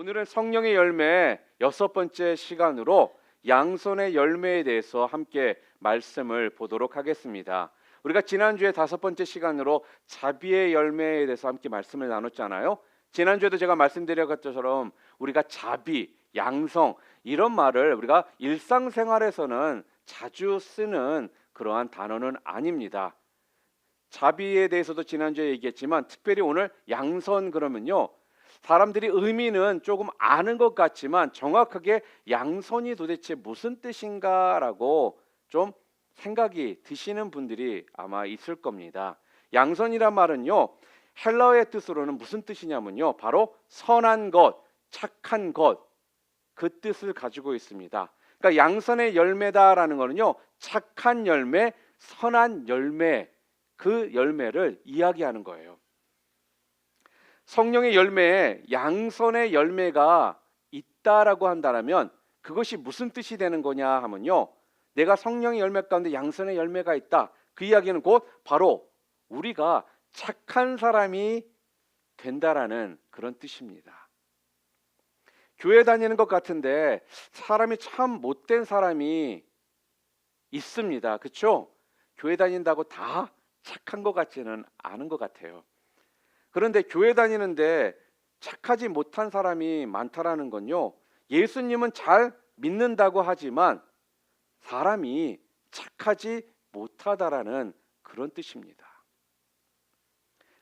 오늘은 성령의 열매 6번째 시간으로 양손의 열매에 대해서 함께 말씀을 보도록 하겠습니다. 우리가 지난주에 5번째 시간으로 자비의 열매에 대해서 함께 말씀을 나눴잖아요. 지난주에도 제가 말씀드린 것처럼 우리가 자비, 양성 이런 말을 우리가 일상생활에서는 자주 쓰는 그러한 단어는 아닙니다. 자비에 대해서도 지난주에 얘기했지만 특별히 오늘 양선 그러면요, 사람들이 의미는 조금 아는 것 같지만 정확하게 양선이 도대체 무슨 뜻인가라고 좀 생각이 드시는 분들이 아마 있을 겁니다. 양선이란 말은요, 헬라어의 뜻으로는 무슨 뜻이냐면요, 바로 선한 것, 착한 것, 그 뜻을 가지고 있습니다. 그러니까 양선의 열매다라는 거는요, 착한 열매, 선한 열매, 그 열매를 이야기하는 거예요. 성령의 열매에 양선의 열매가 있다라고 한다면 그것이 무슨 뜻이 되는 거냐 하면요, 내가 성령의 열매 가운데 양선의 열매가 있다, 그 이야기는 곧 바로 우리가 착한 사람이 된다라는 그런 뜻입니다. 교회 다니는 것 같은데 사람이 참 못된 사람이 있습니다. 그렇죠? 교회 다닌다고 다 착한 것 같지는 않은 것 같아요. 그런데 교회 다니는데 착하지 못한 사람이 많다라는 건요, 예수님은 잘 믿는다고 하지만 사람이 착하지 못하다라는 그런 뜻입니다.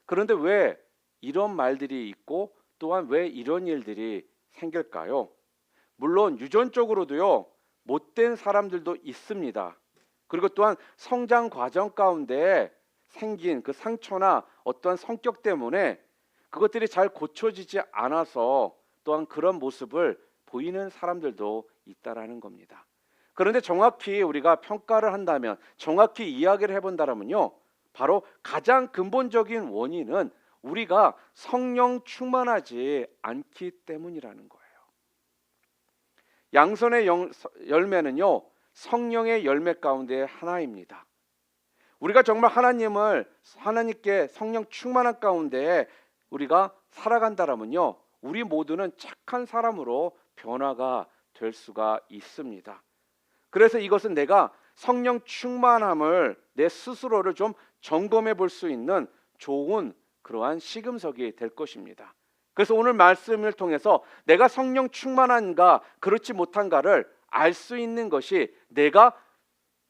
그런데 왜 이런 말들이 있고 또한 왜 이런 일들이 생길까요? 물론 유전적으로도요, 못된 사람들도 있습니다. 그리고 또한 성장 과정 가운데 생긴 그 상처나 어떠한 성격 때문에 그것들이 잘 고쳐지지 않아서 또한 그런 모습을 보이는 사람들도 있다라는 겁니다. 그런데 정확히 우리가 평가를 한다면, 정확히 이야기를 해본다면요, 바로 가장 근본적인 원인은 우리가 성령 충만하지 않기 때문이라는 거예요. 양선의 열매는요, 성령의 열매 가운데 하나입니다. 우리가 정말 하나님께 성령 충만한 가운데 우리가 살아간다면요, 우리 모두는 착한 사람으로 변화가 될 수가 있습니다. 그래서 이것은 내가 성령 충만함을 내 스스로를 좀 점검해 볼 수 있는 좋은 그러한 시금석이 될 것입니다. 그래서 오늘 말씀을 통해서 내가 성령 충만한가 그렇지 못한가를 알 수 있는 것이 내가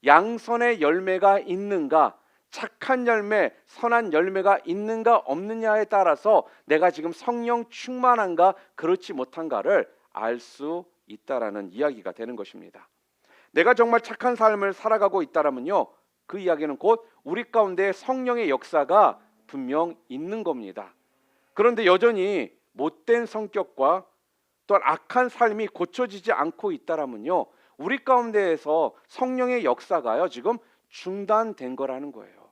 양선의 열매가 있는가, 착한 열매, 선한 열매가 있는가 없느냐에 따라서 내가 지금 성령 충만한가 그렇지 못한가를 알 수 있다라는 이야기가 되는 것입니다. 내가 정말 착한 삶을 살아가고 있다면요, 그 이야기는 곧 우리 가운데 성령의 역사가 분명 있는 겁니다. 그런데 여전히 못된 성격과 또한 악한 삶이 고쳐지지 않고 있다면요, 우리 가운데에서 성령의 역사가요 지금 중단된 거라는 거예요.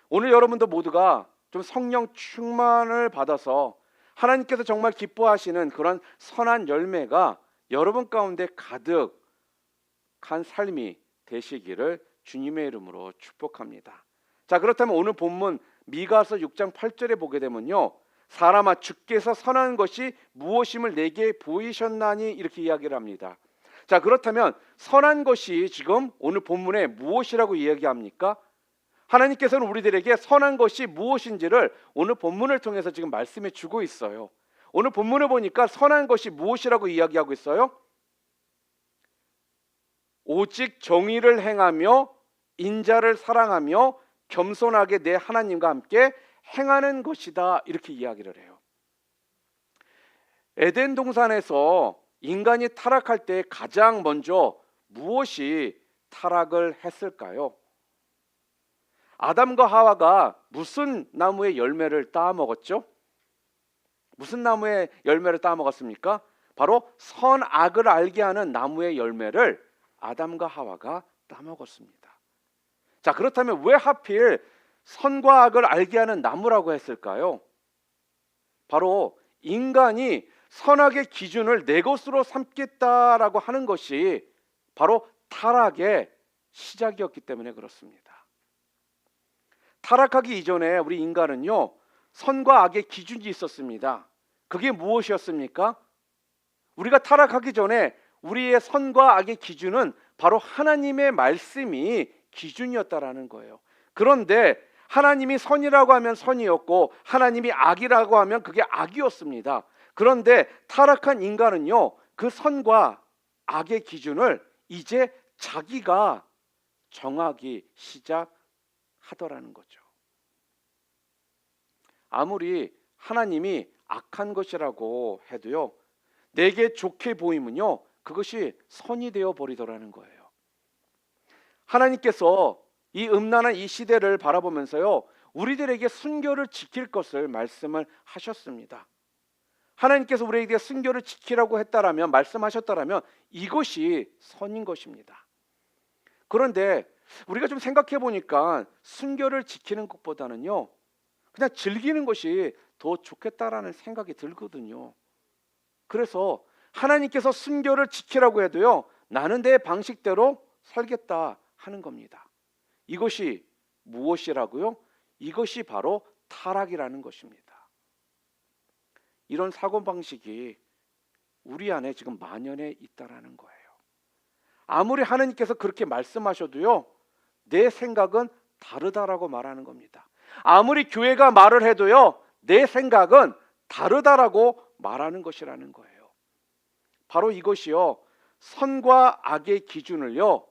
오늘 여러분도 모두가 좀 성령 충만을 받아서 하나님께서 정말 기뻐하시는 그런 선한 열매가 여러분 가운데 가득한 삶이 되시기를 주님의 이름으로 축복합니다. 자, 그렇다면 오늘 본문 미가서 6장 8절에 보게 되면요, 사람아 주께서 선한 것이 무엇임을 내게 보이셨나니 이렇게 이야기를 합니다. 자, 그렇다면 선한 것이 지금 오늘 본문에 무엇이라고 이야기합니까? 하나님께서는 우리들에게 선한 것이 무엇인지를 오늘 본문을 통해서 지금 말씀해 주고 있어요. 오늘 본문을 보니까 선한 것이 무엇이라고 이야기하고 있어요? 오직 정의를 행하며 인자를 사랑하며 겸손하게 내 하나님과 함께 행하는 것이다, 이렇게 이야기를 해요. 에덴 동산에서 인간이 타락할 때 가장 먼저 무엇이 타락을 했을까요? 아담과 하와가 무슨 나무의 열매를 따먹었죠? 무슨 나무의 열매를 따먹었습니까? 바로 선악을 알게 하는 나무의 열매를 아담과 하와가 따먹었습니다. 자, 그렇다면 왜 하필 선과 악을 알게 하는 나무라고 했을까요? 바로 인간이 선악의 기준을 내 것으로 삼겠다라고 하는 것이 바로 타락의 시작이었기 때문에 그렇습니다. 타락하기 이전에 우리 인간은요, 선과 악의 기준이 있었습니다. 그게 무엇이었습니까? 우리가 타락하기 전에 우리의 선과 악의 기준은 바로 하나님의 말씀이 기준이었다라는 거예요. 그런데 하나님이 선이라고 하면 선이었고 하나님이 악이라고 하면 그게 악이었습니다. 그런데 타락한 인간은요, 그 선과 악의 기준을 이제 자기가 정하기 시작하더라는 거죠. 아무리 하나님이 악한 것이라고 해도요, 내게 좋게 보이면요, 그것이 선이 되어 버리더라는 거예요. 하나님께서 이 음란한 이 시대를 바라보면서요, 우리들에게 순교를 지킬 것을 말씀을 하셨습니다. 하나님께서 우리에게 순교를 지키라고 했다라면, 말씀하셨다라면 이것이 선인 것입니다. 그런데 우리가 좀 생각해 보니까 순교를 지키는 것보다는요, 그냥 즐기는 것이 더 좋겠다라는 생각이 들거든요. 그래서 하나님께서 순교를 지키라고 해도요, 나는 내 방식대로 살겠다 하는 겁니다. 이것이 무엇이라고요? 이것이 바로 타락이라는 것입니다. 이런 사고방식이 우리 안에 지금 만연해 있다라는 거예요. 아무리 하나님께서 그렇게 말씀하셔도요, 내 생각은 다르다라고 말하는 겁니다. 아무리 교회가 말을 해도요, 내 생각은 다르다라고 말하는 것이라는 거예요. 바로 이것이요, 선과 악의 기준을요,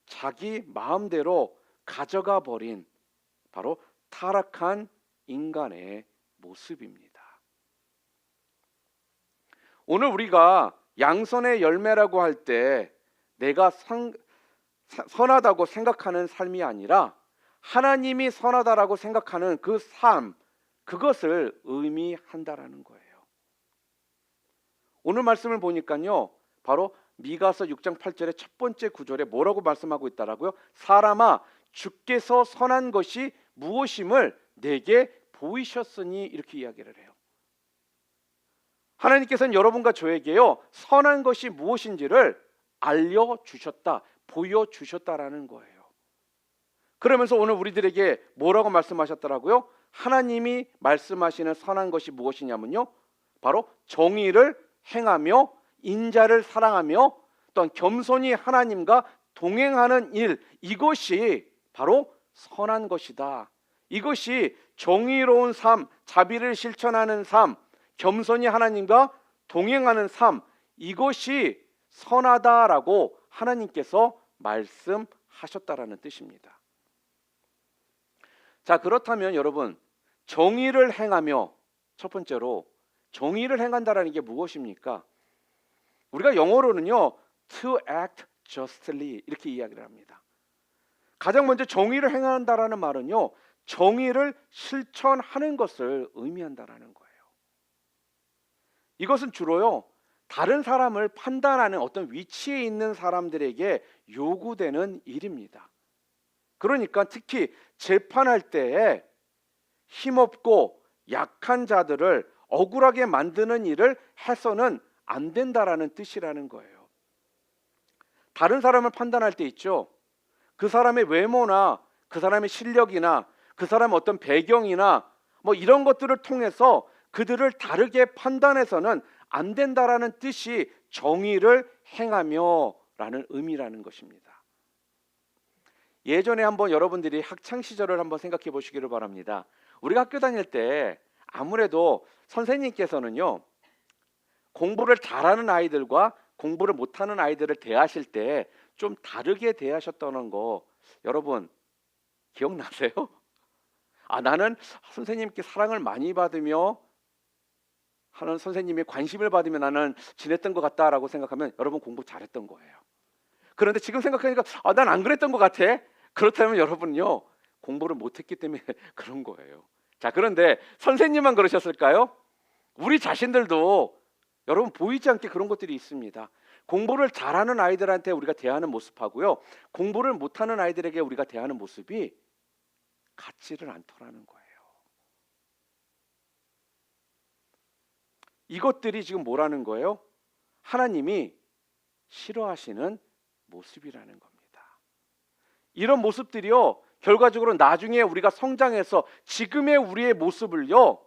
자기 마음대로 가져가 버린 바로 타락한 인간의 모습입니다. 오늘 우리가 양선의 열매라고 할 때 내가 선하다고 생각하는 삶이 아니라 하나님이 선하다라고 생각하는 그 삶, 그것을 의미한다라는 거예요. 오늘 말씀을 보니까요, 바로 미가서 6장 8절의 첫 번째 구절에 뭐라고 말씀하고 있다라고요? 사람아, 주께서 선한 것이 무엇임을 내게 보이셨으니, 이렇게 이야기를 해요. 하나님께서는 여러분과 저에게요, 선한 것이 무엇인지를 알려주셨다, 보여주셨다라는 거예요. 그러면서 오늘 우리들에게 뭐라고 말씀하셨더라고요? 하나님이 말씀하시는 선한 것이 무엇이냐면요, 바로 정의를 행하며 인자를 사랑하며 또한 겸손히 하나님과 동행하는 일, 이것이 바로 선한 것이다. 이것이 정의로운 삶, 자비를 실천하는 삶, 겸손히 하나님과 동행하는 삶, 이것이 선하다라고 하나님께서 말씀하셨다라는 뜻입니다. 자, 그렇다면 여러분, 정의를 행하며, 첫 번째로 정의를 행한다라는 게 무엇입니까? 우리가 영어로는요, to act justly 이렇게 이야기를 합니다. 가장 먼저 정의를 행한다라는 말은요, 정의를 실천하는 것을 의미한다라는 거예요. 이것은 주로요, 다른 사람을 판단하는 어떤 위치에 있는 사람들에게 요구되는 일입니다. 그러니까 특히 재판할 때에 힘없고 약한 자들을 억울하게 만드는 일을 해서는 안 된다라는 뜻이라는 거예요. 다른 사람을 판단할 때 있죠, 그 사람의 외모나 그 사람의 실력이나 그 사람의 어떤 배경이나 뭐 이런 것들을 통해서 그들을 다르게 판단해서는 안 된다라는 뜻이 정의를 행하며 라는 의미라는 것입니다. 예전에 한번 여러분들이 학창 시절을 한번 생각해 보시기를 바랍니다. 우리가 학교 다닐 때 아무래도 선생님께서는요, 공부를 잘하는 아이들과 공부를 못하는 아이들을 대하실 때 좀 다르게 대하셨다는 거 여러분 기억나세요? 나는 선생님께 사랑을 많이 받으며 하는 선생님의 관심을 받으며 나는 지냈던 것 같다라고 생각하면 여러분 공부 잘했던 거예요. 그런데 지금 생각하니까 난 안 그랬던 것 같아. 그렇다면 여러분요, 공부를 못했기 때문에 그런 거예요. 자, 그런데 선생님만 그러셨을까요? 우리 자신들도 여러분 보이지 않게 그런 것들이 있습니다. 공부를 잘하는 아이들한테 우리가 대하는 모습하고요, 공부를 못하는 아이들에게 우리가 대하는 모습이 같지를 않더라는 거예요. 이것들이 지금 뭐라는 거예요? 하나님이 싫어하시는 모습이라는 겁니다. 이런 모습들이요, 결과적으로 나중에 우리가 성장해서 지금의 우리의 모습을요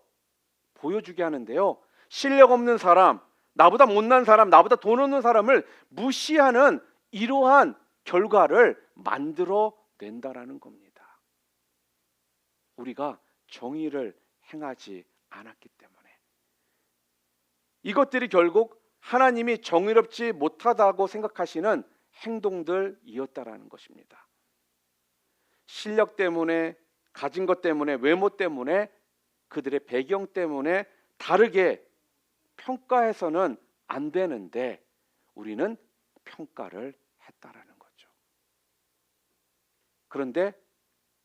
보여주게 하는데요, 실력 없는 사람, 나보다 못난 사람, 나보다 돈 없는 사람을 무시하는 이러한 결과를 만들어 낸다라는 겁니다. 우리가 정의를 행하지 않았기 때문에. 이것들이 결국 하나님이 정의롭지 못하다고 생각하시는 행동들이었다라는 것입니다. 실력 때문에, 가진 것 때문에, 외모 때문에, 그들의 배경 때문에 다르게 평가해서는 안 되는데 우리는 평가를 했다라는 거죠. 그런데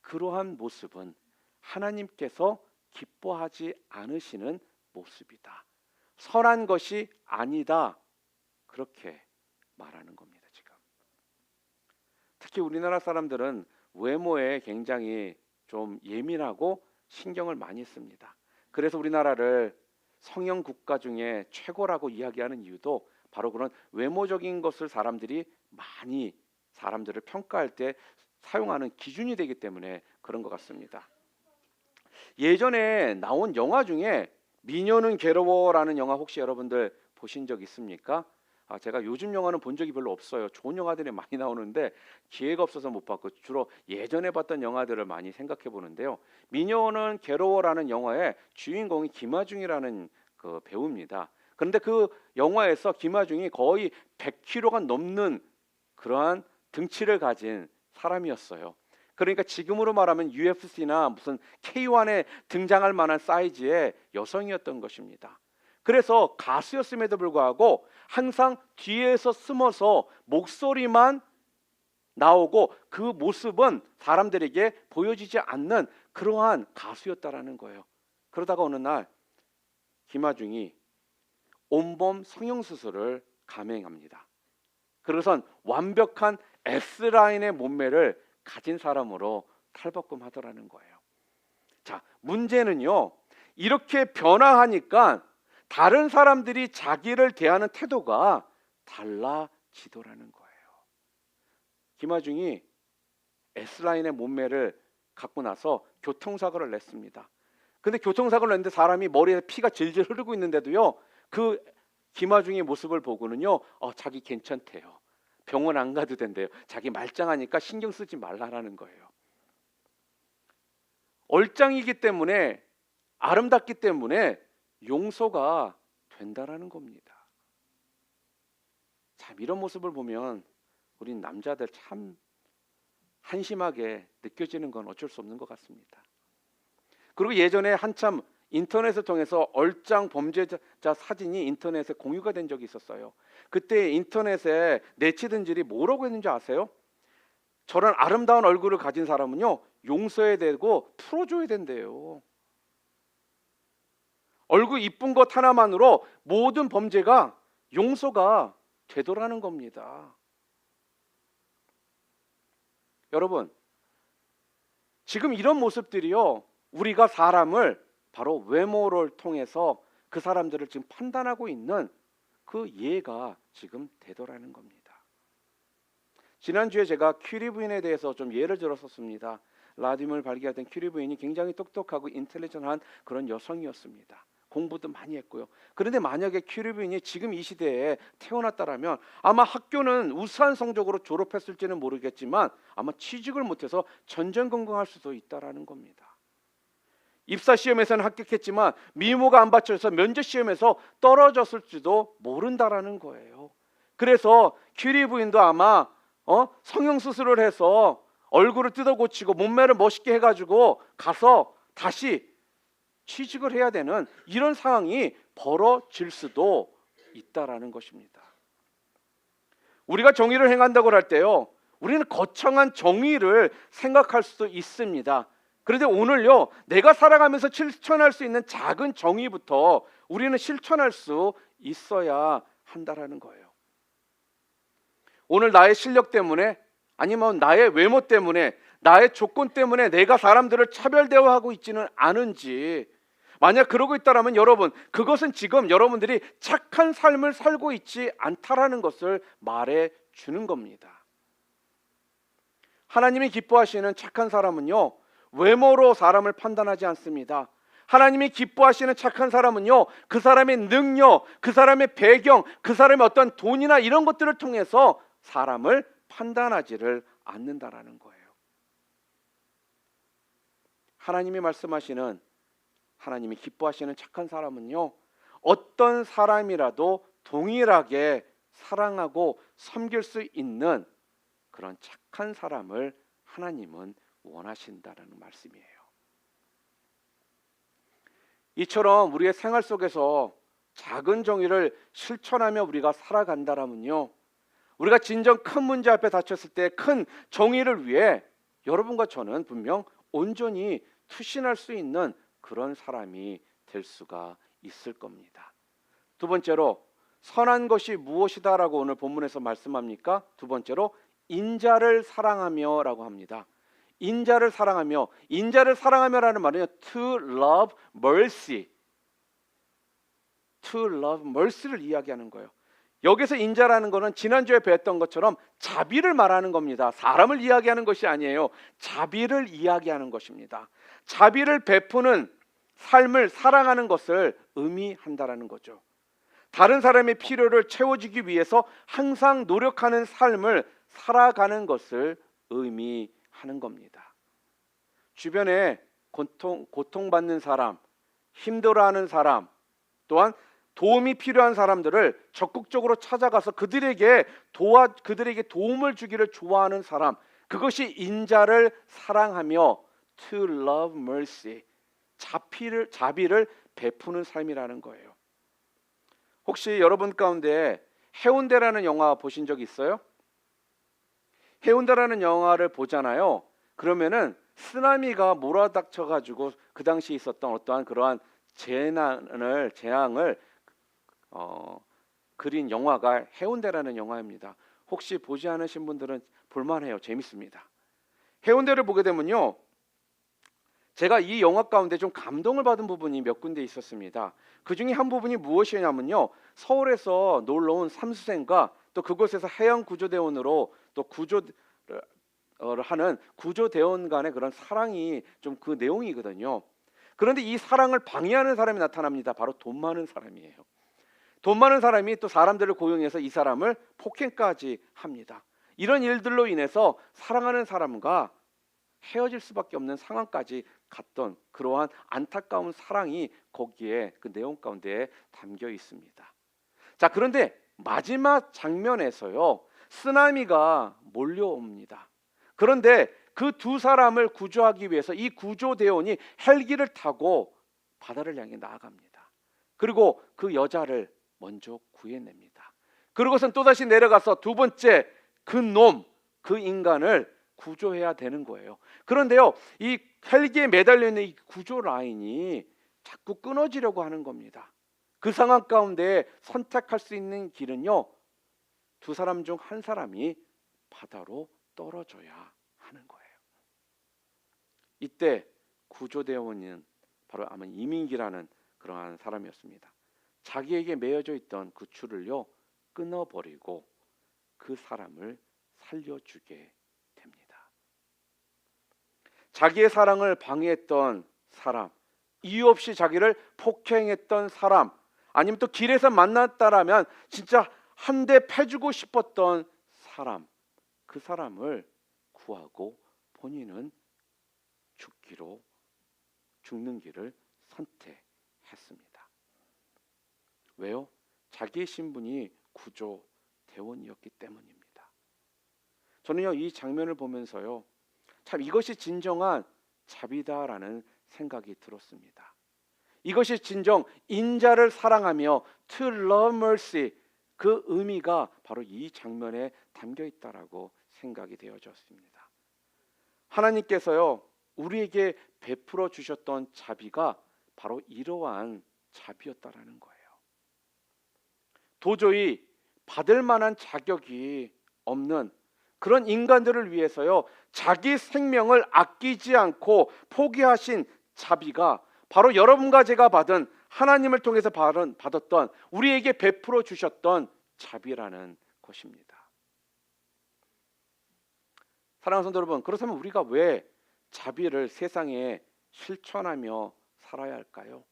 그러한 모습은 하나님께서 기뻐하지 않으시는 모습이다. 선한 것이 아니다. 그렇게 말하는 겁니다. 지금 특히 우리나라 사람들은 외모에 굉장히 좀 예민하고 신경을 많이 씁니다. 그래서 우리나라를 성형 국가 중에 최고라고 이야기하는 이유도 바로 그런 외모적인 것을 사람들이 많이 사람들을 평가할 때 사용하는 기준이 되기 때문에 그런 것 같습니다. 예전에 나온 영화 중에 미녀는 괴로워라는 영화 혹시 여러분들 보신 적 있습니까? 제가 요즘 영화는 본 적이 별로 없어요. 좋은 영화들이 많이 나오는데 기회가 없어서 못 봤고 주로 예전에 봤던 영화들을 많이 생각해 보는데요. 미녀는 괴로워라는 영화의 주인공이 김아중이라는 그 배우입니다. 그런데 그 영화에서 김아중이 거의 100kg가 넘는 그러한 등치를 가진 사람이었어요. 그러니까 지금으로 말하면 UFC나 무슨 K1에 등장할 만한 사이즈의 여성이었던 것입니다. 그래서 가수였음에도 불구하고 항상 뒤에서 숨어서 목소리만 나오고 그 모습은 사람들에게 보여지지 않는 그러한 가수였다라는 거예요. 그러다가 어느 날 김아중이 온몸 성형수술을 감행합니다. 그래서 완벽한 S라인의 몸매를 가진 사람으로 탈바꿈하더라는 거예요. 자, 문제는요, 이렇게 변화하니까 다른 사람들이 자기를 대하는 태도가 달라지더라는 거예요. 김아중이 S라인의 몸매를 갖고 나서 교통사고를 냈습니다. 근데 교통사고를 냈는데 사람이 머리에 피가 질질 흐르고 있는데도요, 그 김아중의 모습을 보고는요, 자기 괜찮대요. 병원 안 가도 된대요. 자기 말짱하니까 신경 쓰지 말라라는 거예요. 얼짱이기 때문에, 아름답기 때문에 용서가 된다라는 겁니다. 참 이런 모습을 보면 우린 남자들 참 한심하게 느껴지는 건 어쩔 수 없는 것 같습니다. 그리고 예전에 한참 인터넷을 통해서 얼짱 범죄자 사진이 인터넷에 공유가 된 적이 있었어요. 그때 인터넷에 내치든들이 뭐라고 했는지 아세요? 저런 아름다운 얼굴을 가진 사람은요, 용서해야 되고 풀어줘야 된대요. 얼굴 이쁜 것 하나만으로 모든 범죄가 용서가 되더라는 겁니다. 여러분, 지금 이런 모습들이요, 우리가 사람을 바로 외모를 통해서 그 사람들을 지금 판단하고 있는 그 예가 지금 되더라는 겁니다. 지난주에 제가 큐리 부인에 대해서 좀 예를 들었었습니다. 라디움을 발기하던 큐리 부인이 굉장히 똑똑하고 인텔리전한 그런 여성이었습니다. 공부도 많이 했고요. 그런데 만약에 큐리 부인이 지금 이 시대에 태어났다라면 아마 학교는 우수한 성적으로 졸업했을지는 모르겠지만 아마 취직을 못해서 전전긍긍할 수도 있다라는 겁니다. 입사 시험에서는 합격했지만 미모가 안 받쳐서 면접 시험에서 떨어졌을지도 모른다라는 거예요. 그래서 큐리 부인도 아마 성형 수술을 해서 얼굴을 뜯어 고치고 몸매를 멋있게 해가지고 가서 다시 취직을 해야 되는 이런 상황이 벌어질 수도 있다라는 것입니다. 우리가 정의를 행한다고 할 때요, 우리는 거창한 정의를 생각할 수도 있습니다. 그런데 오늘요, 내가 살아가면서 실천할 수 있는 작은 정의부터 우리는 실천할 수 있어야 한다라는 거예요. 오늘 나의 실력 때문에, 아니면 나의 외모 때문에, 나의 조건 때문에 내가 사람들을 차별 대우하고 있지는 않은지, 만약 그러고 있다면 여러분, 그것은 지금 여러분들이 착한 삶을 살고 있지 않다라는 것을 말해 주는 겁니다. 하나님이 기뻐하시는 착한 사람은요, 외모로 사람을 판단하지 않습니다. 하나님이 기뻐하시는 착한 사람은요, 그 사람의 능력, 그 사람의 배경, 그 사람의 어떤 돈이나 이런 것들을 통해서 사람을 판단하지를 않는다라는 거예요. 하나님이 말씀하시는, 하나님이 기뻐하시는 착한 사람은요, 어떤 사람이라도 동일하게 사랑하고 섬길 수 있는 그런 착한 사람을 하나님은 원하신다는 말씀이에요. 이처럼 우리의 생활 속에서 작은 정의를 실천하며 우리가 살아간다면요, 우리가 진정 큰 문제 앞에 닥쳤을 때 큰 정의를 위해 여러분과 저는 분명 온전히 투신할 수 있는 그런 사람이 될 수가 있을 겁니다. 두 번째로, 선한 것이 무엇이다라고 오늘 본문에서 말씀합니까? 두 번째로, 인자를 사랑하며 라고 합니다. 인자를 사랑하며, 인자를 사랑하며라는 말은요, to love mercy, to love mercy를 이야기하는 거예요. 여기서 인자라는 것은 지난주에 배웠던 것처럼 자비를 말하는 겁니다. 사람을 이야기하는 것이 아니에요. 자비를 이야기하는 것입니다. 자비를 베푸는 삶을 사랑하는 것을 의미한다라는 거죠. 다른 사람의 필요를 채워주기 위해서 항상 노력하는 삶을 살아가는 것을 의미하는 겁니다. 주변에 고통받는 사람, 힘들어하는 사람, 또한 도움이 필요한 사람들을 적극적으로 찾아가서 그들에게 도움을 주기를 좋아하는 사람, 그것이 인자를 사랑하며 to love mercy, 자비를 베푸는 삶이라는 거예요. 혹시 여러분 가운데 해운대라는 영화 보신 적 있어요? 해운대라는 영화를 보잖아요. 그러면은 쓰나미가 몰아닥쳐 가지고 그 당시 있었던 어떠한 그러한 재앙을 그린 영화가 해운대라는 영화입니다. 혹시 보지 않으신 분들은 볼만해요. 재밌습니다. 해운대를 보게 되면요, 제가 이 영화 가운데 좀 감동을 받은 부분이 몇 군데 있었습니다. 그 중에 한 부분이 무엇이냐면요, 서울에서 놀러 온 삼수생과 또 그곳에서 해양구조대원으로 또 구조를 하는 구조대원 간의 그런 사랑이 좀 그 내용이거든요. 그런데 이 사랑을 방해하는 사람이 나타납니다. 바로 돈 많은 사람이에요. 돈 많은 사람이 또 사람들을 고용해서 이 사람을 폭행까지 합니다. 이런 일들로 인해서 사랑하는 사람과 헤어질 수밖에 없는 상황까지 갔던 그러한 안타까운 사랑이 거기에 그 내용 가운데 담겨 있습니다. 자, 그런데 마지막 장면에서요, 쓰나미가 몰려옵니다. 그런데 그 두 사람을 구조하기 위해서 이 구조대원이 헬기를 타고 바다를 향해 나아갑니다. 그리고 그 여자를 먼저 구해냅니다. 그러고선 또다시 내려가서 두 번째 그 인간을 구조해야 되는 거예요. 그런데요, 이 헬기에 매달려 있는 이 구조 라인이 자꾸 끊어지려고 하는 겁니다. 그 상황 가운데 선택할 수 있는 길은요, 두 사람 중 한 사람이 바다로 떨어져야 하는 거예요. 이때 구조대원은 바로 아마 이민기라는 그러한 사람이었습니다. 자기에게 매여져 있던 그 줄을요, 끊어버리고 그 사람을 살려주게 됩니다. 자기의 사랑을 방해했던 사람, 이유 없이 자기를 폭행했던 사람, 아니면 또 길에서 만났다라면 진짜 한 대 패주고 싶었던 사람, 그 사람을 구하고 본인은 죽는 길을 선택했습니다. 왜요? 자기의 신분이 구조대원이었기 때문입니다. 저는요, 이 장면을 보면서요, 참 이것이 진정한 자비다라는 생각이 들었습니다. 이것이 진정 인자를 사랑하며 to love mercy, 그 의미가 바로 이 장면에 담겨 있다라고 생각이 되어졌습니다. 하나님께서요, 우리에게 베풀어 주셨던 자비가 바로 이러한 자비였다라는 거예요. 도저히 받을 만한 자격이 없는 그런 인간들을 위해서요, 자기 생명을 아끼지 않고 포기하신 자비가 바로 여러분과 제가 받은, 하나님을 통해서 받았던, 우리에게 베풀어 주셨던 자비라는 것입니다. 사랑하는 성도 여러분, 그렇다면 우리가 왜 자비를 세상에 실천하며 살아야 할까요?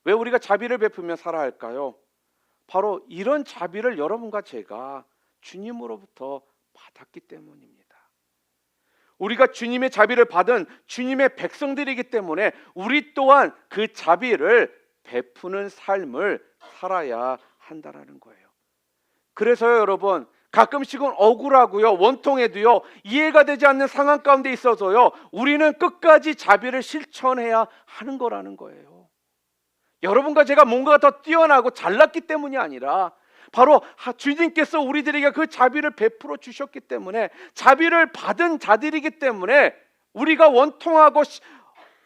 왜 우리가 자비를 베풀며 살아야 할까요? 바로 이런 자비를 여러분과 제가 주님으로부터 받았기 때문입니다. 우리가 주님의 자비를 받은 주님의 백성들이기 때문에 우리 또한 그 자비를 베푸는 삶을 살아야 한다라는 거예요. 그래서요, 여러분, 가끔씩은 억울하고요, 원통해도요, 이해가 되지 않는 상황 가운데 있어서요, 우리는 끝까지 자비를 실천해야 하는 거라는 거예요. 여러분과 제가 뭔가 더 뛰어나고 잘났기 때문이 아니라 바로 주님께서 우리들에게 그 자비를 베풀어 주셨기 때문에, 자비를 받은 자들이기 때문에 우리가 원통하고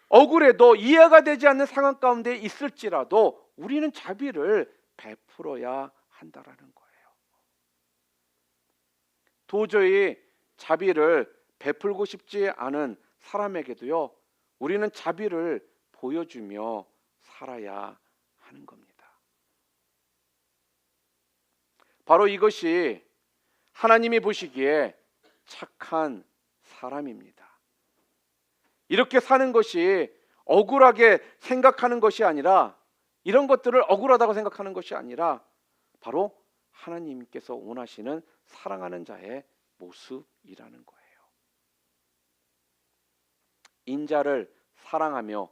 억울해도 이해가 되지 않는 상황 가운데 있을지라도 우리는 자비를 베풀어야 한다라는 거예요. 도저히 자비를 베풀고 싶지 않은 사람에게도요, 우리는 자비를 보여주며 살아야 하는 겁니다. 바로 이것이 하나님이 보시기에 착한 사람입니다. 이렇게 사는 것이 억울하게 생각하는 것이 아니라, 이런 것들을 억울하다고 생각하는 것이 아니라 바로 하나님께서 원하시는 사랑하는 자의 모습이라는 거예요. 인자를 사랑하며,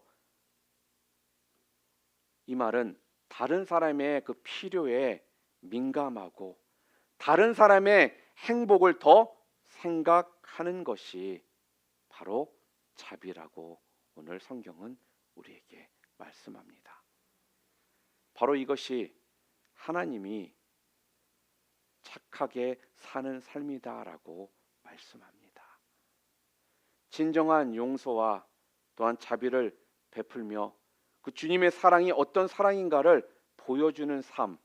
이 말은 다른 사람의 그 필요에 민감하고 다른 사람의 행복을 더 생각하는 것이 바로 자비라고 오늘 성경은 우리에게 말씀합니다. 바로 이것이 하나님이 착하게 사는 삶이다라고 말씀합니다. 진정한 용서와 또한 자비를 베풀며 그 주님의 사랑이 어떤 사랑인가를 보여주는 삶,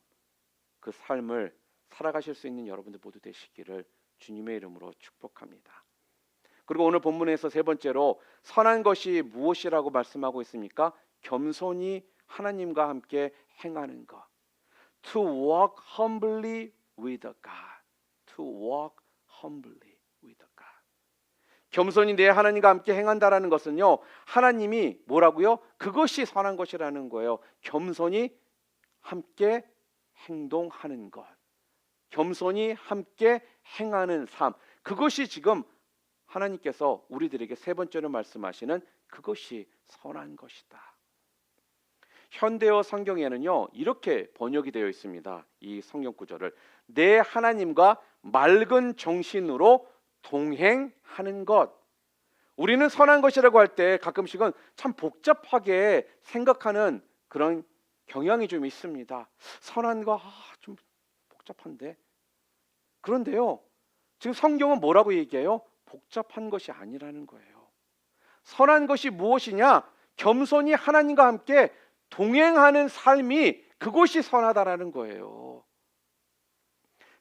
그 삶을 살아가실 수 있는 여러분들 모두 되시기를 주님의 이름으로 축복합니다. 그리고 오늘 본문에서 세 번째로 선한 것이 무엇이라고 말씀하고 있습니까? 겸손히 하나님과 함께 행하는 것. To walk humbly with God. To walk humbly with God. 겸손히 내 하나님과 함께 행한다라는 것은요, 하나님이 뭐라고요? 그것이 선한 것이라는 거예요. 겸손히 함께 행동하는 것, 겸손히 함께 행하는 삶, 그것이 지금 하나님께서 우리들에게 세 번째로 말씀하시는 그것이 선한 것이다. 현대어 성경에는요, 이렇게 번역이 되어 있습니다. 이 성경 구절을 내 하나님과 맑은 정신으로 동행하는 것. 우리는 선한 것이라고 할 때 가끔씩은 참 복잡하게 생각하는 그런 경향이 좀 있습니다. 선한 거 좀 복잡한데. 그런데요, 지금 성경은 뭐라고 얘기해요? 복잡한 것이 아니라는 거예요. 선한 것이 무엇이냐? 겸손히 하나님과 함께 동행하는 삶이 그것이 선하다라는 거예요.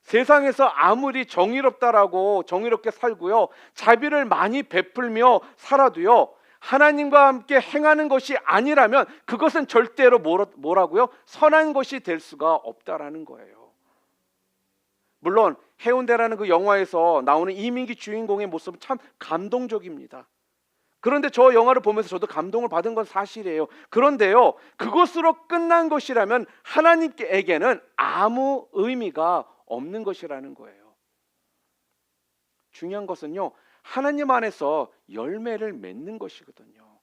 세상에서 아무리 정의롭다라고 정의롭게 살고요, 자비를 많이 베풀며 살아도요, 하나님과 함께 행하는 것이 아니라면 그것은 절대로 뭐라고요? 선한 것이 될 수가 없다라는 거예요. 물론 해운대라는 그 영화에서 나오는 이민기 주인공의 모습은 참 감동적입니다. 그런데 저 영화를 보면서 저도 감동을 받은 건 사실이에요. 그런데요, 그것으로 끝난 것이라면 하나님께게는 아무 의미가 없는 것이라는 거예요. 중요한 것은요, 하나님 안에서 열매를 맺는 것이거든요.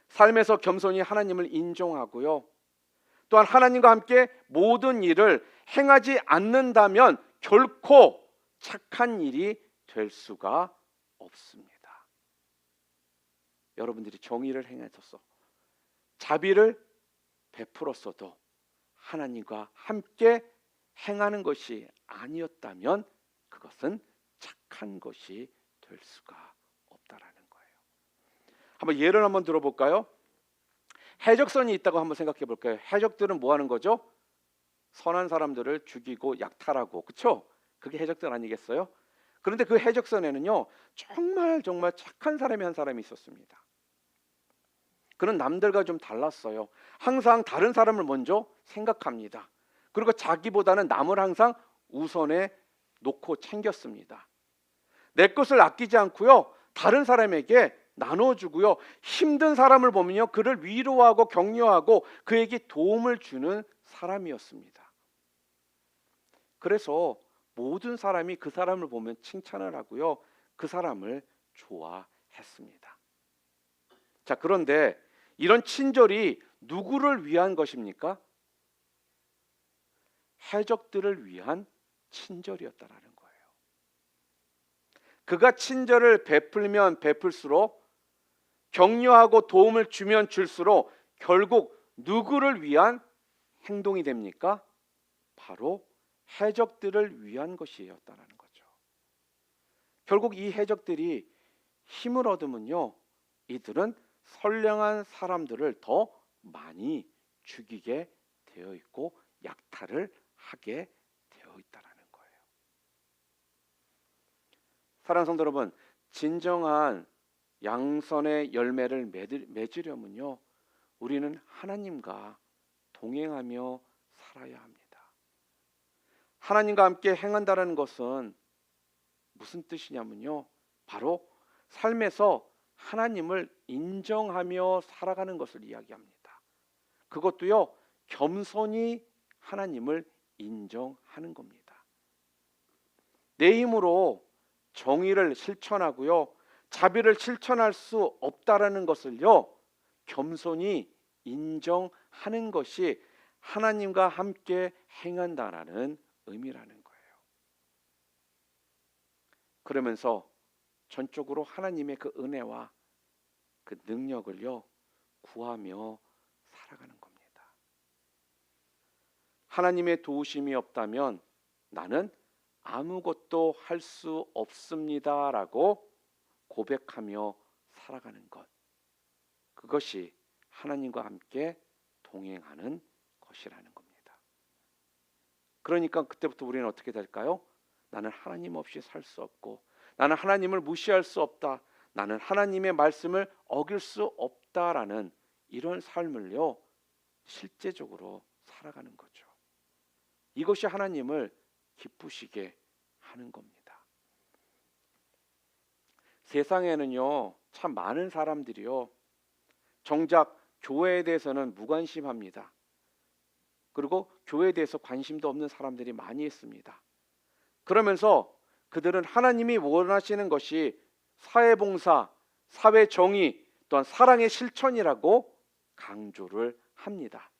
삶에서 겸손히 하나님을 인정하고요, 또한 하나님과 함께 모든 일을 행하지 않는다면 결코 착한 일이 될 수가 없습니다. 여러분들이 정의를 행해서 자비를 베풀었어도 하나님과 함께 행하는 것이 아니었다면 그것은 착한 것이 될 수가 없다라는 거예요. 한번 예를 한번 들어볼까요? 해적선이 있다고 한번 생각해 볼까요? 해적들은 뭐 하는 거죠? 선한 사람들을 죽이고 약탈하고, 그렇죠? 그게 해적선 아니겠어요? 그런데 그 해적선에는요, 정말 착한 사람이 한 사람이 있었습니다. 그는 남들과 좀 달랐어요. 항상 다른 사람을 먼저 생각합니다. 그리고 자기보다는 남을 항상 우선에 놓고 챙겼습니다. 내 것을 아끼지 않고요, 다른 사람에게 나눠주고요. 힘든 사람을 보면요, 그를 위로하고 격려하고 그에게 도움을 주는 사람이었습니다. 그래서 모든 사람이 그 사람을 보면 칭찬을 하고요, 그 사람을 좋아했습니다. 자, 그런데 이런 친절이 누구를 위한 것입니까? 해적들을 위한 친절이었다라는 거예요. 그가 친절을 베풀면 베풀수록, 격려하고 도움을 주면 줄수록 결국 누구를 위한 행동이 됩니까? 바로 해적들을 위한 것이었다라는 거죠. 결국 이 해적들이 힘을 얻으면요, 이들은 선량한 사람들을 더 많이 죽이게 되어 있고 약탈을 하게 되어 있다라는 거예요. 사랑하는 성도 여러분, 진정한 양선의 열매를 맺으려면요, 우리는 하나님과 동행하며 살아야 합니다. 하나님과 함께 행한다는 것은 무슨 뜻이냐면요, 바로 삶에서 하나님을 인정하며 살아가는 것을 이야기합니다. 그것도요, 겸손히 하나님을 인정하는 겁니다. 내 힘으로 정의를 실천하고요, 자비를 실천할 수 없다라는 것을요, 겸손히 인정하는 것이 하나님과 함께 행한다라는 의미라는 거예요. 그러면서 전적으로 하나님의 그 은혜와 그 능력을요, 구하며 살아가는 겁니다. 하나님의 도우심이 없다면 나는 아무것도 할 수 없습니다라고 고백하며 살아가는 것, 그것이 하나님과 함께 동행하는 것이라는 겁니다. 그러니까 그때부터 우리는 어떻게 될까요? 나는 하나님 없이 살 수 없고, 나는 하나님을 무시할 수 없다, 나는 하나님의 말씀을 어길 수 없다라는 이런 삶을요, 실제적으로 살아가는 거죠. 이것이 하나님을 기쁘시게 하는 겁니다. 세상에는요, 참 많은 사람들이요, 정작 교회에 대해서는 무관심합니다. 그리고 교회에 대해서 관심도 없는 사람들이 많이 있습니다. 그러면서 그들은 하나님이 원하시는 것이 사회봉사, 사회정의, 또한 사랑의 실천이라고 강조를 합니다.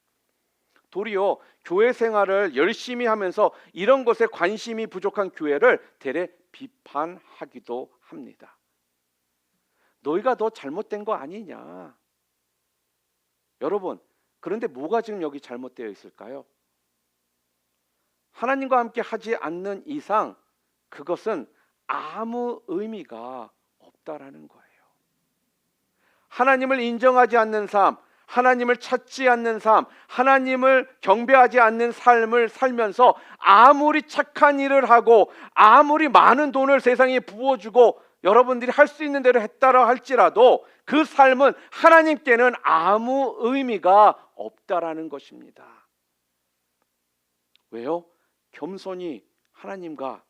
도리어 교회 생활을 열심히 하면서 이런 것에 관심이 부족한 교회를 대래 비판하기도 합니다. 너희가 더 잘못된 거 아니냐? 여러분, 그런데 뭐가 지금 여기 잘못되어 있을까요? 하나님과 함께 하지 않는 이상 그것은 아무 의미가 없다라는 거예요. 하나님을 인정하지 않는 삶, 하나님을 찾지 않는 삶, 하나님을 경배하지 않는 삶을 살면서 아무리 착한 일을 하고 아무리 많은 돈을 세상에 부어주고 여러분들이 할 수 있는 대로 했다라 할지라도 그 삶은 하나님께는 아무 의미가 없다라는 것입니다. 왜요? 겸손히 하나님과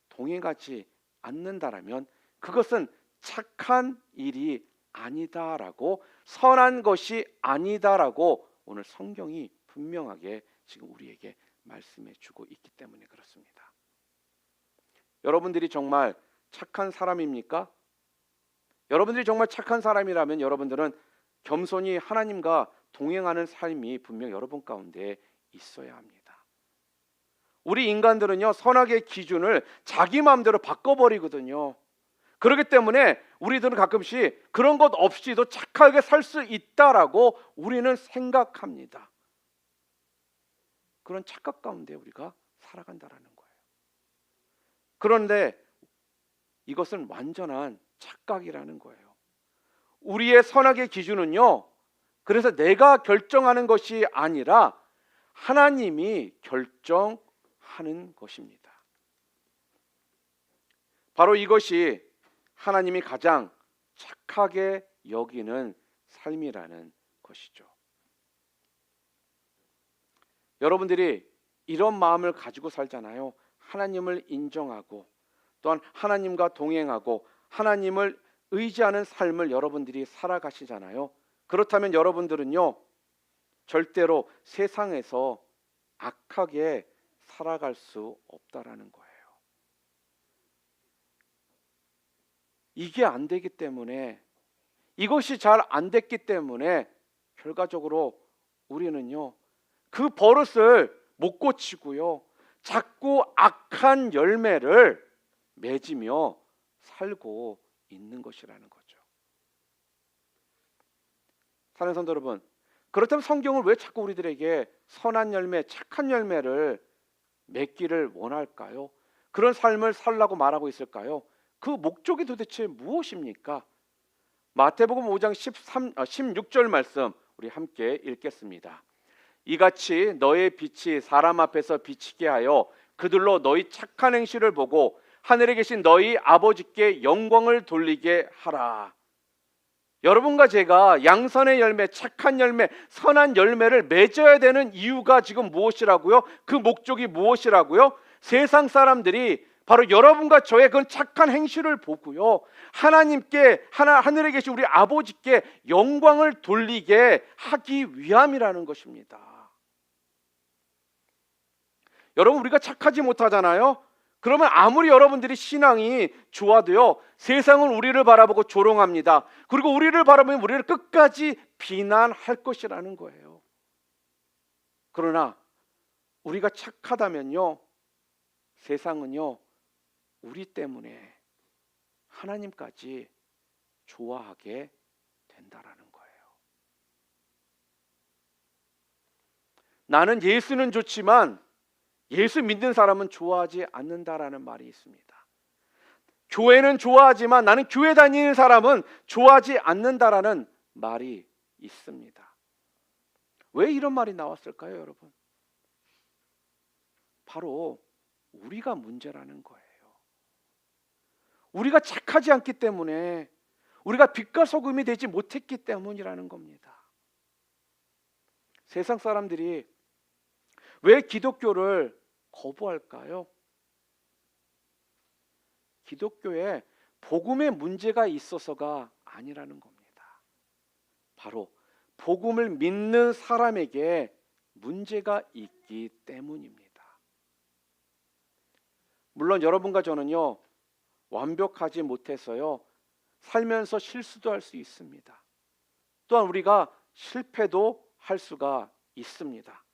동행하지 않는다라면 그것은 착한 일이 아니다라고, 선한 것이 아니다라고 오늘 성경이 분명하게 지금 우리에게 말씀해 주고 있기 때문에 그렇습니다. 여러분들이 정말 착한 사람입니까? 여러분들이 정말 착한 사람이라면 여러분들은 겸손히 하나님과 동행하는 삶이 분명 여러분 가운데 있어야 합니다. 우리 인간들은요, 선악의 기준을 자기 마음대로 바꿔버리거든요. 그렇기 때문에 우리들은 가끔씩 그런 것 없이도 착하게 살 수 있다라고 우리는 생각합니다. 그런 착각 가운데 우리가 살아간다라는 거예요. 그런데 이것은 완전한 착각이라는 거예요. 우리의 선악의 기준은요, 그래서 내가 결정하는 것이 아니라 하나님이 결정하는 것입니다. 바로 이것이 하나님이 가장 착하게 여기는 삶이라는 것이죠. 여러분들이 이런 마음을 가지고 살잖아요. 하나님을 인정하고 또한 하나님과 동행하고 하나님을 의지하는 삶을 여러분들이 살아가시잖아요. 그렇다면 여러분들은요, 절대로 세상에서 악하게 살아갈 수 없다라는 거예요. 이게 안 되기 때문에, 이것이 잘 안 됐기 때문에 결과적으로 우리는요, 그 버릇을 못 고치고요, 자꾸 악한 열매를 맺으며 살고 있는 것이라는 거죠. 사랑하는 성도 여러분, 그렇다면 성경을 왜 자꾸 우리들에게 선한 열매, 착한 열매를 맺기를 원할까요? 그런 삶을 살라고 말하고 있을까요? 그 목적이 도대체 무엇입니까? 마태복음 5장 16절 말씀 우리 함께 읽겠습니다. 이같이 너의 빛이 사람 앞에서 비치게 하여 그들로 너희 착한 행실을 보고 하늘에 계신 너희 아버지께 영광을 돌리게 하라. 여러분과 제가 양선의 열매, 착한 열매, 선한 열매를 맺어야 되는 이유가 지금 무엇이라고요? 그 목적이 무엇이라고요? 세상 사람들이 바로 여러분과 저의 그 착한 행실을 보고요, 하나님께, 하늘에 계신 우리 아버지께 영광을 돌리게 하기 위함이라는 것입니다. 여러분, 우리가 착하지 못하잖아요. 그러면 아무리 여러분들이 신앙이 좋아도요, 세상은 우리를 바라보고 조롱합니다. 그리고 우리를 바라보면 우리를 끝까지 비난할 것이라는 거예요. 그러나 우리가 착하다면요, 세상은요, 우리 때문에 하나님까지 좋아하게 된다라는 거예요. 나는 예수는 좋지만 예수 믿는 사람은 좋아하지 않는다라는 말이 있습니다. 교회는 좋아하지만 나는 교회 다니는 사람은 좋아하지 않는다라는 말이 있습니다. 왜 이런 말이 나왔을까요, 여러분? 바로 우리가 문제라는 거예요. 우리가 착하지 않기 때문에, 우리가 빛과 소금이 되지 못했기 때문이라는 겁니다. 세상 사람들이 왜 기독교를 거부할까요? 기독교에 복음의 문제가 있어서가 아니라는 겁니다. 바로 복음을 믿는 사람에게 문제가 있기 때문입니다. 물론 여러분과 저는요, 완벽하지 못해서요, 살면서 실수도 할 수 있습니다. 또한 우리가 실패도 할 수가 있습니다.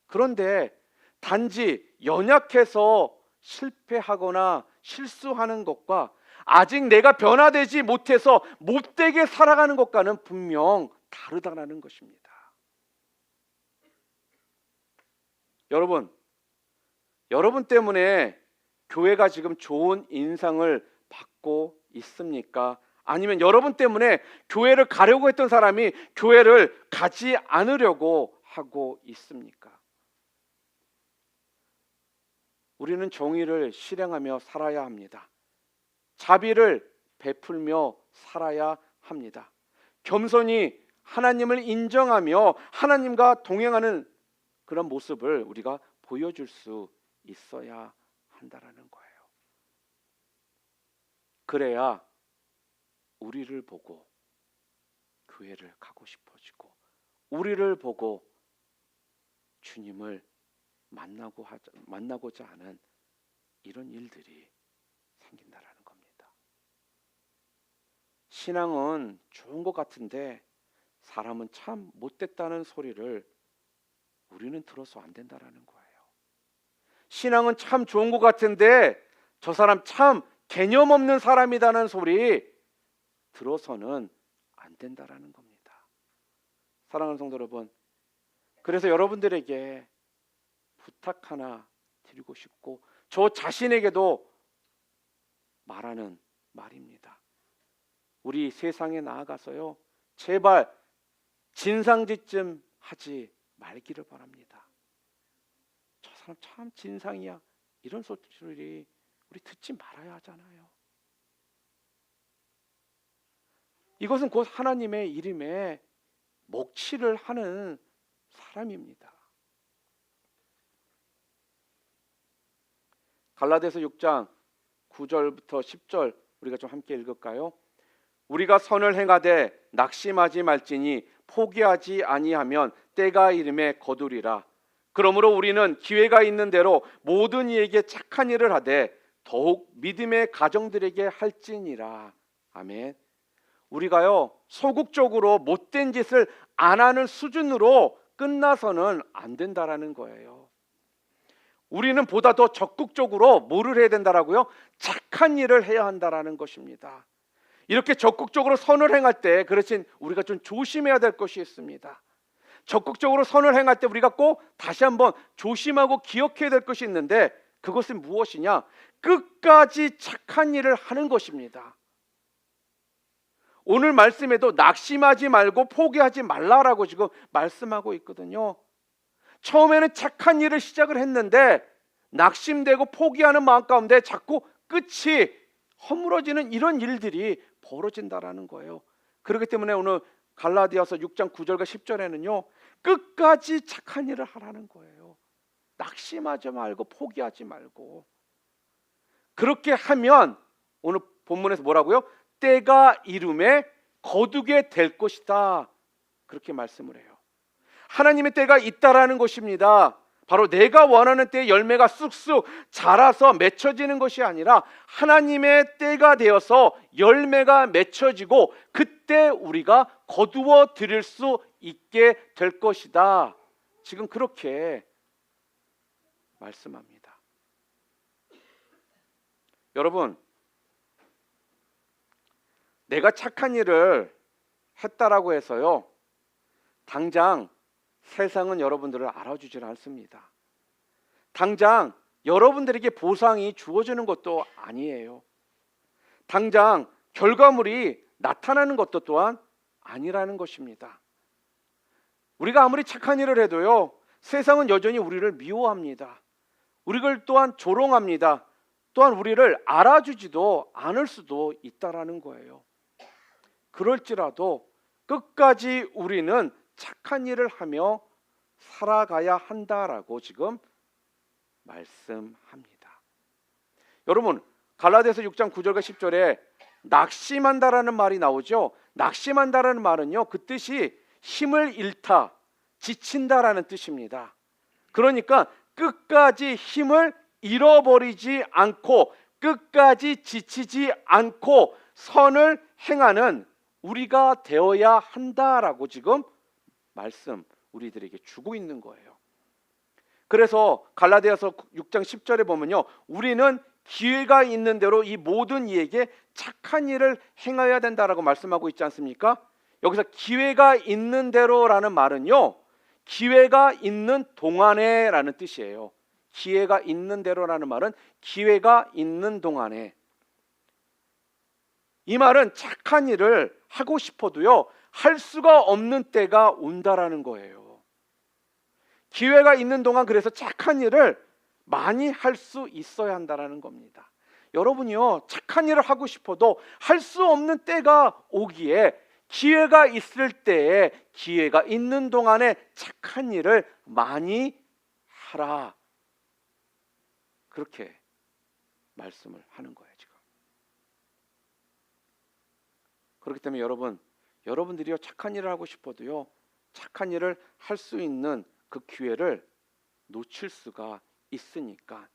그런데 단지 연약해서 실패하거나 실수하는 것과 아직 내가 변화되지 못해서 못되게 살아가는 것과는 분명 다르다는 것입니다. 여러분 때문에 교회가 지금 좋은 인상을 받고 있습니까? 아니면 여러분 때문에 교회를 가려고 했던 사람이 교회를 가지 않으려고 하고 있습니까? 우리는 정의를 실행하며 살아야 합니다. 자비를 베풀며 살아야 합니다. 겸손히 하나님을 인정하며 하나님과 동행하는 그런 모습을 우리가 보여줄 수 있어야 한다라는 거예요. 그래야 우리를 보고 교회를 가고 싶어지고, 우리를 보고 주님을 만나고자 하는 이런 일들이 생긴다라는 겁니다. 신앙은 좋은 것 같은데 사람은 참 못됐다는 소리를 우리는 들어서 안 된다라는 거예요. 신앙은 참 좋은 것 같은데 저 사람 참 개념 없는 사람이라는 소리 들어서는 안 된다라는 겁니다. 사랑하는 성도 여러분, 그래서 여러분들에게 부탁 하나 드리고 싶고 저 자신에게도 말하는 말입니다. 우리 세상에 나아가서요, 제발 진상짓좀 하지 말기를 바랍니다. 저 사람 참 진상이야, 이런 소리 우리 듣지 말아야 하잖아요. 이것은 곧 하나님의 이름에 먹칠을 하는 사람입니다. 갈라디아서 6장 9절부터 10절 우리가 좀 함께 읽을까요? 우리가 선을 행하되 낙심하지 말지니 포기하지 아니하면 때가 이름에 거두리라. 그러므로 우리는 기회가 있는 대로 모든 이에게 착한 일을 하되 더욱 믿음의 가정들에게 할지니라. 아멘. 우리가요 소극적으로 못된 짓을 안 하는 수준으로 끝나서는 안 된다라는 거예요. 우리는 보다 더 적극적으로 뭐를 해야 된다라고요? 착한 일을 해야 한다라는 것입니다. 이렇게 적극적으로 선을 행할 때 그렇진 우리가 좀 조심해야 될 것이 있습니다. 적극적으로 선을 행할 때 우리가 꼭 다시 한번 조심하고 기억해야 될 것이 있는데 그것은 무엇이냐? 끝까지 착한 일을 하는 것입니다. 오늘 말씀에도 낙심하지 말고 포기하지 말라라고 지금 말씀하고 있거든요. 처음에는 착한 일을 시작을 했는데 낙심되고 포기하는 마음 가운데 자꾸 끝이 허물어지는 이런 일들이 벌어진다라는 거예요. 그렇기 때문에 오늘 갈라디아서 6장 9절과 10절에는요 끝까지 착한 일을 하라는 거예요. 낙심하지 말고 포기하지 말고. 그렇게 하면 오늘 본문에서 뭐라고요? 때가 이름에 거두게 될 것이다. 그렇게 말씀을 해요. 하나님의 때가 있다라는 것입니다. 바로 내가 원하는 때에 열매가 쑥쑥 자라서 맺혀지는 것이 아니라 하나님의 때가 되어서 열매가 맺혀지고 그때 우리가 거두어 드릴 수 있게 될 것이다. 지금 그렇게 말씀합니다. 여러분, 내가 착한 일을 했다라고 해서요 당장 세상은 여러분들을 알아주질 않습니다. 당장 여러분들에게 보상이 주어지는 것도 아니에요. 당장 결과물이 나타나는 것도 또한 아니라는 것입니다. 우리가 아무리 착한 일을 해도요 세상은 여전히 우리를 미워합니다. 우리를 또한 조롱합니다. 또한 우리를 알아주지도 않을 수도 있다라는 거예요. 그럴지라도 끝까지 우리는 착한 일을 하며 살아가야 한다라고 지금 말씀합니다. 여러분, 갈라디아서 6장 9절과 10절에 낙심한다라는 말이 나오죠. 낙심한다라는 말은요 그 뜻이 힘을 잃다, 지친다라는 뜻입니다. 그러니까 끝까지 힘을 잃어버리지 않고 끝까지 지치지 않고 선을 행하는 우리가 되어야 한다라고 지금 말씀 우리들에게 주고 있는 거예요. 그래서 갈라디아서 6장 10절에 보면요 우리는 기회가 있는 대로 이 모든 이에게 착한 일을 행해야 된다라고 말씀하고 있지 않습니까? 여기서 기회가 있는 대로라는 말은요 기회가 있는 동안에 라는 뜻이에요. 기회가 있는 대로라는 말은 기회가 있는 동안에. 이 말은 착한 일을 하고 싶어도요 할 수가 없는 때가 온다라는 거예요. 기회가 있는 동안 그래서 착한 일을 많이 할 수 있어야 한다라는 겁니다. 여러분이요 착한 일을 하고 싶어도 할 수 없는 때가 오기에 기회가 있을 때에 기회가 있는 동안에 착한 일을 많이 하라. 그렇게 말씀을 하는 거예요 지금. 그렇기 때문에 여러분들이요 착한 일을 하고 싶어도요 착한 일을 할 수 있는 그 기회를 놓칠 수가 있으니까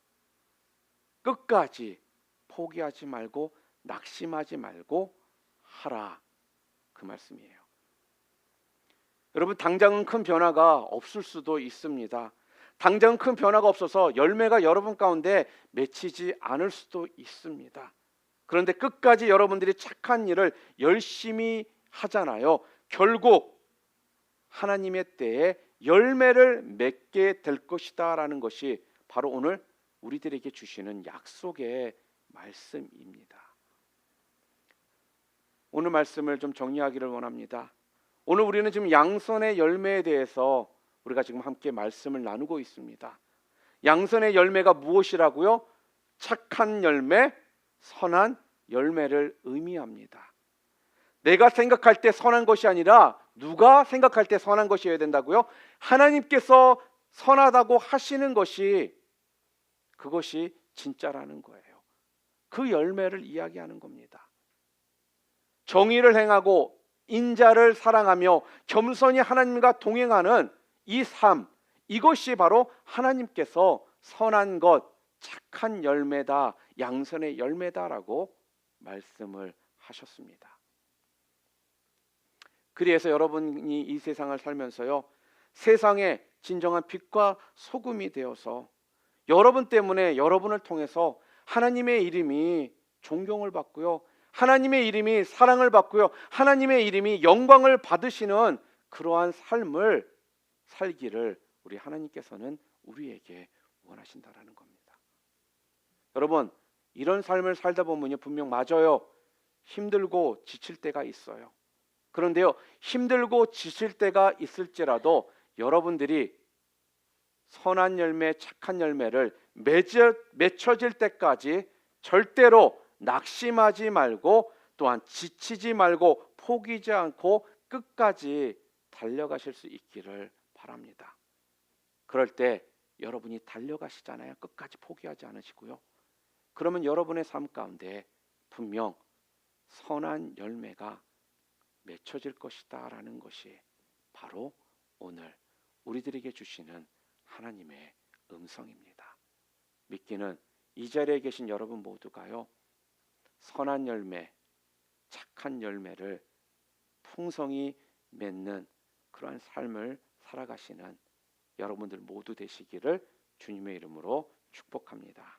끝까지 포기하지 말고 낙심하지 말고 하라 그 말씀이에요. 여러분 당장은 큰 변화가 없을 수도 있습니다. 당장 큰 변화가 없어서 열매가 여러분 가운데 맺히지 않을 수도 있습니다. 그런데 끝까지 여러분들이 착한 일을 열심히 하잖아요. 결국 하나님의 때에 열매를 맺게 될 것이다 라는 것이 바로 오늘 우리들에게 주시는 약속의 말씀입니다. 오늘 말씀을 좀 정리하기를 원합니다. 오늘 우리는 지금 양선의 열매에 대해서 우리가 지금 함께 말씀을 나누고 있습니다. 양선의 열매가 무엇이라고요? 착한 열매, 선한 열매를 의미합니다. 내가 생각할 때 선한 것이 아니라 누가 생각할 때 선한 것이어야 된다고요? 하나님께서 선하다고 하시는 것이 그것이 진짜라는 거예요. 그 열매를 이야기하는 겁니다. 정의를 행하고 인자를 사랑하며 겸손히 하나님과 동행하는 이 삶, 이것이 바로 하나님께서 선한 것, 착한 열매다, 양선의 열매다라고 말씀을 하셨습니다. 그래서 여러분이 이 세상을 살면서요, 세상의 진정한 빛과 소금이 되어서 여러분 때문에, 여러분을 통해서 하나님의 이름이 존경을 받고요, 하나님의 이름이 사랑을 받고요, 하나님의 이름이 영광을 받으시는 그러한 삶을 살기를 우리 하나님께서는 우리에게 원하신다라는 겁니다. 여러분, 이런 삶을 살다 보면요, 분명 맞아요, 힘들고 지칠 때가 있어요. 그런데요, 힘들고 지칠 때가 있을지라도 여러분들이 선한 열매, 착한 열매를 맺혀질 때까지 절대로 낙심하지 말고, 또한 지치지 말고 포기하지 않고 끝까지 달려가실 수 있기를 바랍니다. 그럴 때 여러분이 달려가시잖아요. 끝까지 포기하지 않으시고요. 그러면 여러분의 삶 가운데 분명 선한 열매가 맺혀질 것이다 라는 것이 바로 오늘 우리들에게 주시는 하나님의 음성입니다. 믿기는 이 자리에 계신 여러분 모두가요, 선한 열매, 착한 열매를 풍성히 맺는 그러한 삶을 살아가시는 여러분들 모두 되시기를 주님의 이름으로 축복합니다.